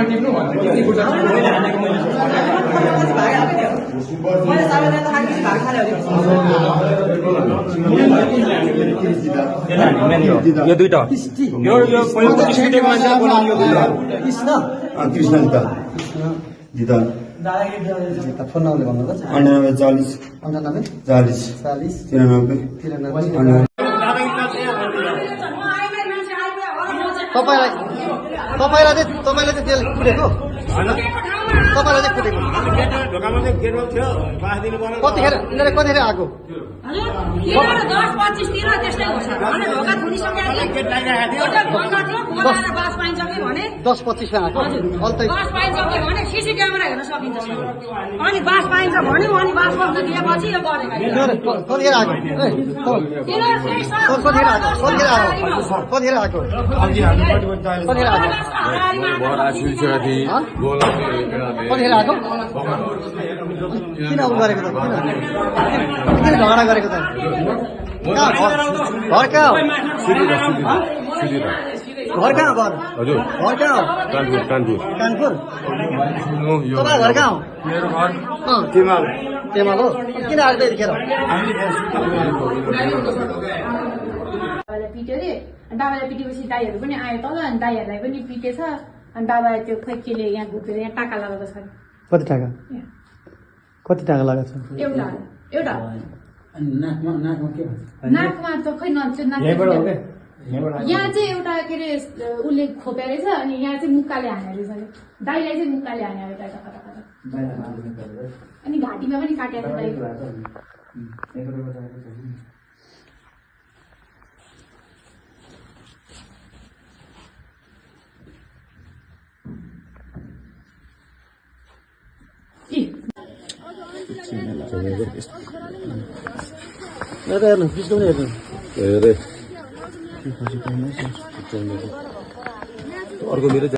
टिप्नु भन्दा के कुरा मैले साबेदा त खाइपछि भाग खाले यो दुईटा यो पहिलो स्कुटेको मान्छेले बनाउने यो दुईटा कृष्ण जिता दादागिरी फोन नम्बर भन्नुहोस् 98 40 40 93 तपाईलाई चाहिँ तेल कुटेको तपाईलाई चाहिँ कुटेको कतिखेर यिनीहरू कतिखेर आएको 10-25 तिर त्यस्तै हो सर अनि ढोका थुनिसक्यो 10-25 मा आएको अहिले बास पाइन्छ भने सिसी क्यामेरा हेर्न सकिन्छ सर अनि बास पाइन्छ भन्यो अनि बास बस्न दिएपछि यो गरेको कतिखेर आएको कतिखेर आएको किन उ गरेको त किन झगडा गरेको त घर कहाँ हो घर कहाँ घर हजुर घर कहाँ हो कानपुर तपाईँ घर कहाँ हो तेमाल हो किन आएको यतिखेर बाबालाई पिट्यो अरे अनि बाबालाई पिटेपछि दाईहरू पनि आयो तल अनि दाईहरूलाई पनि पिटेछ अनि बाबा त्यो खोइ केले यहाँ घुपेर यहाँ टाका लगाएको छ कति टाका लगाएको छ एउटा नाकमा त खै यहाँ चाहिँ एउटा के अरे उसले खोप्या रहेछ अनि यहाँ चाहिँ मुक्काले हाने रहेछ दाईलाई चाहिँ मुक्काले हाने अरे अनि घाँटीमा पनि काटेको दाई हेर्नु पिस्टो पनि हेर्नु अर्को मेरो